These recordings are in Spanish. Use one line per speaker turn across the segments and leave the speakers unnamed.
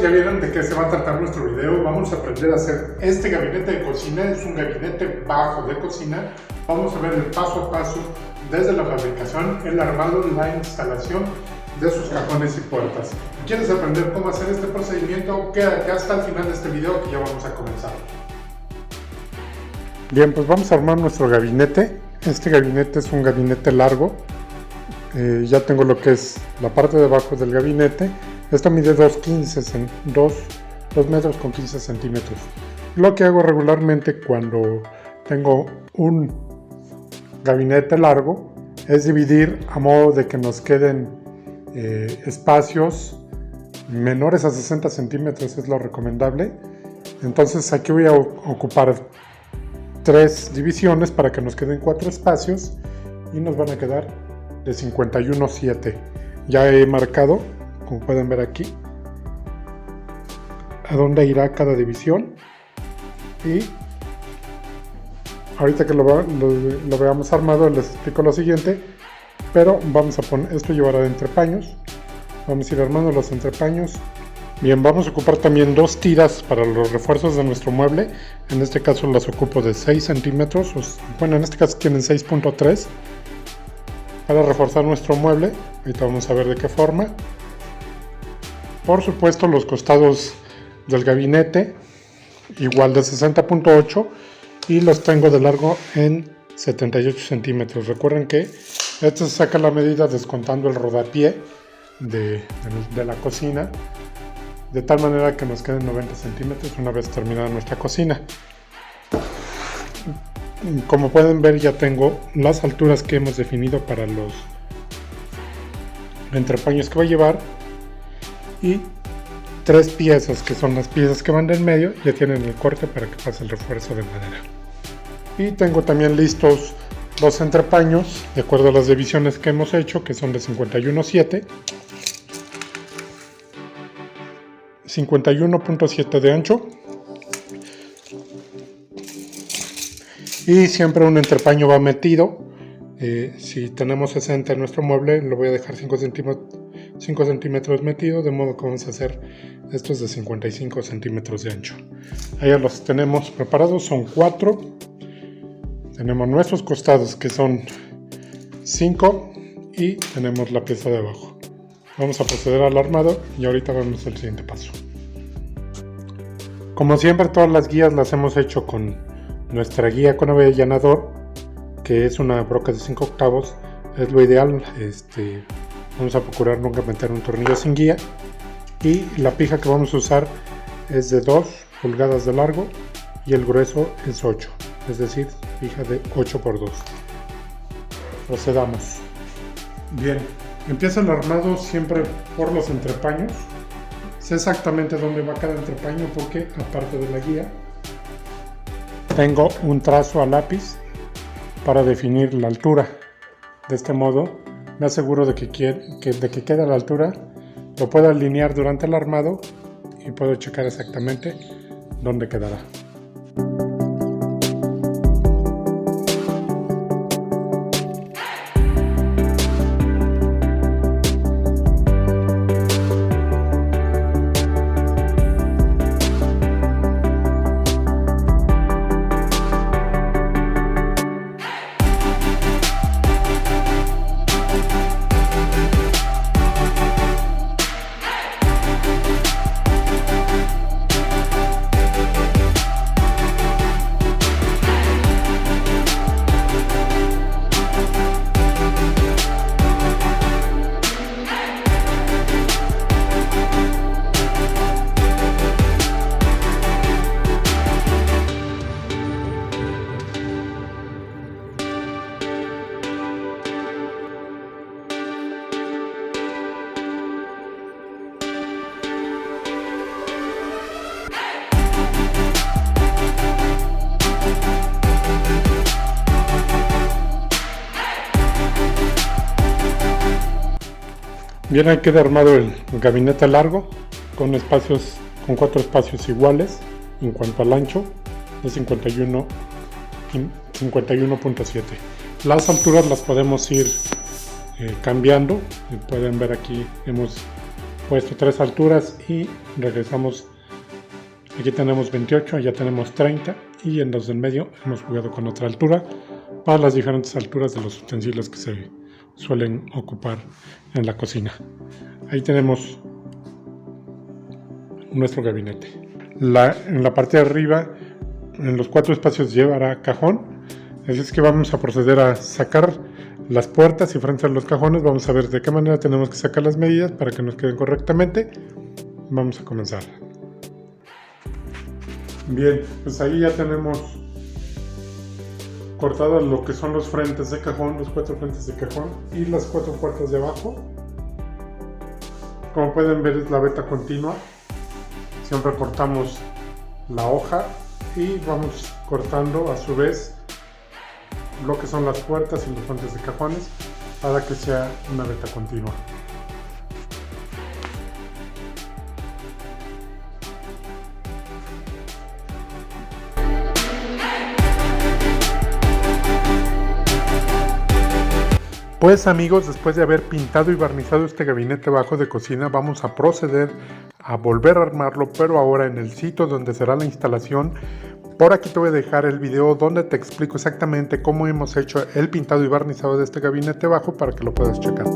ya vieron de qué se va a tratar nuestro video. Vamos a aprender a hacer este gabinete de cocina. Es un gabinete bajo de cocina. Vamos a ver el paso a paso desde la fabricación, el armado, la instalación de sus cajones y puertas. Si quieres aprender cómo hacer este procedimiento, quédate hasta el final de este video que ya vamos a comenzar. Bien, pues vamos a armar nuestro gabinete. Este gabinete es un gabinete largo. Ya tengo lo que es la parte de abajo del gabinete. Esto mide 2 metros con 15 centímetros. Lo que hago regularmente cuando tengo un gabinete largo es dividir a modo de que nos queden espacios menores a 60 centímetros, es lo recomendable. Entonces aquí voy a ocupar 3 divisiones para que nos queden 4 espacios y nos van a quedar de 51,7. Ya he marcado, como pueden ver aquí, a dónde irá cada división, y ahorita que lo veamos armado les explico lo siguiente, pero vamos a poner, esto llevará de entrepaños, vamos a ir armando los entrepaños. Bien, vamos a ocupar también 2 tiras para los refuerzos de nuestro mueble. En este caso las ocupo de 6 centímetros, bueno, en este caso tienen 6.3 para reforzar nuestro mueble. Ahorita vamos a ver de qué forma. Por supuesto, los costados del gabinete igual de 60.8 y los tengo de largo en 78 centímetros. Recuerden que esto se saca la medida descontando el rodapié de la cocina, de tal manera que nos queden 90 centímetros una vez terminada nuestra cocina. Como pueden ver, ya tengo las alturas que hemos definido para los entrepaños que va a llevar, y 3 piezas que son las piezas que van del medio ya tienen el corte para que pase el refuerzo de madera. Y tengo también listos los entrepaños de acuerdo a las divisiones que hemos hecho, que son de 51,7, 51.7 de ancho, y siempre un entrepaño va metido. Si tenemos 60 en nuestro mueble, lo voy a dejar 5 centímetros metido, de modo que vamos a hacer estos de 55 centímetros de ancho. Ahí ya los tenemos preparados, son 4. Tenemos nuestros costados que son 5 y tenemos la pieza de abajo. Vamos a proceder al armado y ahorita vamos al siguiente paso. Como siempre, todas las guías las hemos hecho con nuestra guía con avellanador, que es una broca de 5 octavos. Es lo ideal. Vamos a procurar nunca meter un tornillo sin guía, y la pija que vamos a usar es de 2 pulgadas de largo y el grueso es 8, es decir, pija de 8 por 2. Procedamos. Bien, empieza el armado siempre por los entrepaños. Sé exactamente dónde va cada entrepaño porque, aparte de la guía, tengo un trazo a lápiz para definir la altura. De este modo me aseguro de que quede a la altura, lo puedo alinear durante el armado y puedo checar exactamente dónde quedará. Bien, ahí queda armado el gabinete largo con 4 espacios iguales en cuanto al ancho de 51.7. Las alturas las podemos ir cambiando. Pueden ver aquí hemos puesto 3 alturas y regresamos. Aquí tenemos 28, ya tenemos 30 y en los del medio hemos jugado con otra altura para las diferentes alturas de los utensilios que se suelen ocupar en la cocina. Ahí tenemos nuestro gabinete. En la parte de arriba, en los 4 espacios llevará cajón, así es que vamos a proceder a sacar las puertas y frente a los cajones. Vamos a ver de qué manera tenemos que sacar las medidas para que nos queden correctamente. Vamos a comenzar. Bien, pues ahí ya tenemos cortadas lo que son los frentes de cajón, los 4 frentes de cajón y las 4 puertas de abajo. Como pueden ver, es la veta continua. Siempre cortamos la hoja y vamos cortando a su vez lo que son las puertas y los frentes de cajones para que sea una veta continua. Pues amigos, después de haber pintado y barnizado este gabinete bajo de cocina, vamos a proceder a volver a armarlo, pero ahora en el sitio donde será la instalación. Por aquí te voy a dejar el video donde te explico exactamente cómo hemos hecho el pintado y barnizado de este gabinete bajo para que lo puedas checar.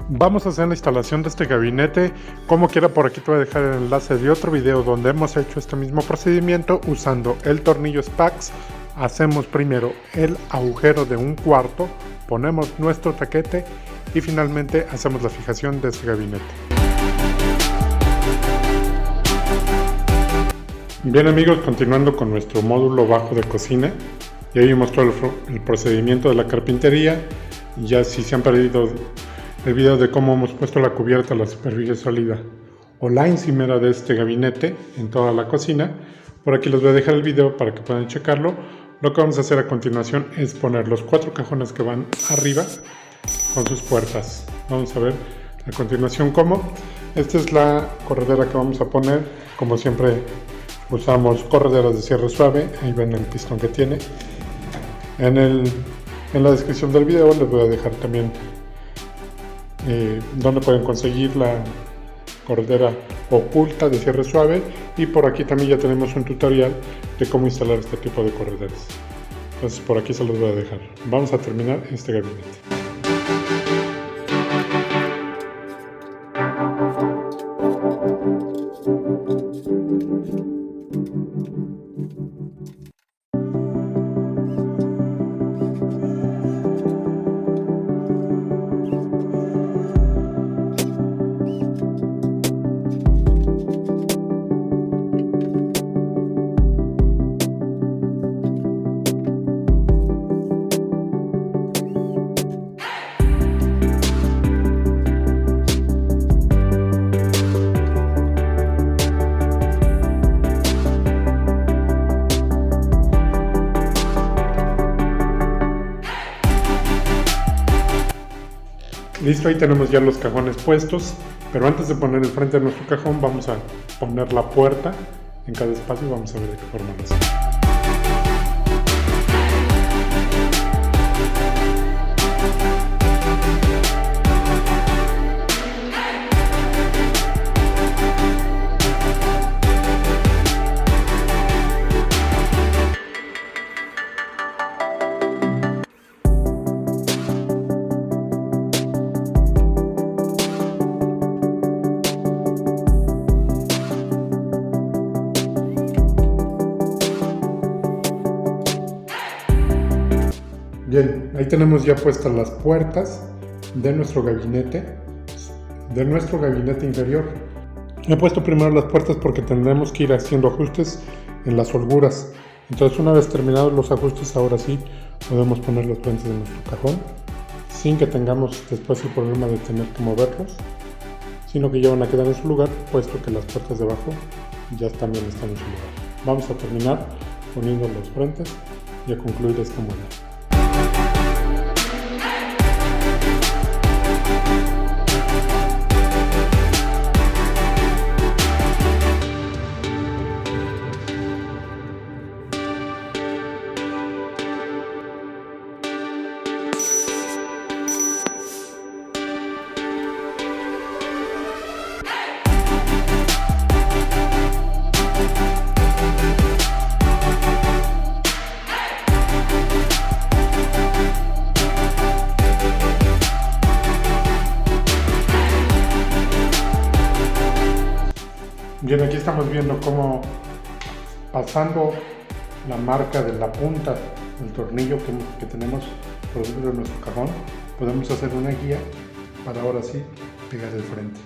Vamos a hacer la instalación de este gabinete. Como quiera, por aquí te voy a dejar el enlace de otro video donde hemos hecho este mismo procedimiento usando el tornillo Spax. Hacemos primero el agujero de 1/4, ponemos nuestro taquete y finalmente hacemos la fijación de este gabinete. Bien amigos, continuando con nuestro módulo bajo de cocina, ya vimos todo el procedimiento de la carpintería. Ya si se han perdido el video de cómo hemos puesto la cubierta, la superficie sólida o la encimera de este gabinete en toda la cocina, por aquí les voy a dejar el video para que puedan checarlo. Lo que vamos a hacer a continuación es poner los 4 cajones que van arriba con sus puertas. Vamos a ver a continuación cómo. Esta es la corredera que vamos a poner. Como siempre usamos correderas de cierre suave. Ahí ven el pistón que tiene. En la descripción del video les voy a dejar también donde pueden conseguir la corredera oculta de cierre suave, y por aquí también ya tenemos un tutorial de cómo instalar este tipo de correderas. Entonces por aquí se los voy a dejar. Vamos a terminar este gabinete. Listo, ahí tenemos ya los cajones puestos, pero antes de poner el frente de nuestro cajón vamos a poner la puerta en cada espacio y vamos a ver de qué forma lo hacemos. Bien, ahí tenemos ya puestas las puertas de nuestro gabinete inferior. He puesto primero las puertas porque tendremos que ir haciendo ajustes en las holguras. Entonces, una vez terminados los ajustes, ahora sí podemos poner los puentes de nuestro cajón sin que tengamos después el problema de tener que moverlos, sino que ya van a quedar en su lugar, puesto que las puertas de abajo ya también están en su lugar. Vamos a terminar poniendo los frentes y a concluir este módulo. Bien, aquí estamos viendo cómo pasando la marca de la punta del tornillo que tenemos por dentro de nuestro cajón, podemos hacer una guía para ahora sí pegar el frente.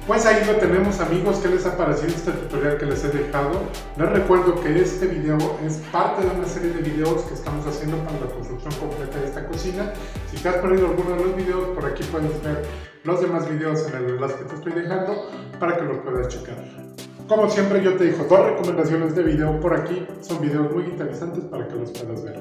Pues ahí lo tenemos, amigos. ¿Qué les ha parecido este tutorial que les he dejado? Les recuerdo que este video es parte de una serie de videos que estamos haciendo para la construcción completa de esta cocina. Si te has perdido alguno de los videos, por aquí puedes ver los demás videos en el enlace que te estoy dejando para que los puedas checar. Como siempre, yo te dejo 2 recomendaciones de video por aquí. Son videos muy interesantes para que los puedas ver.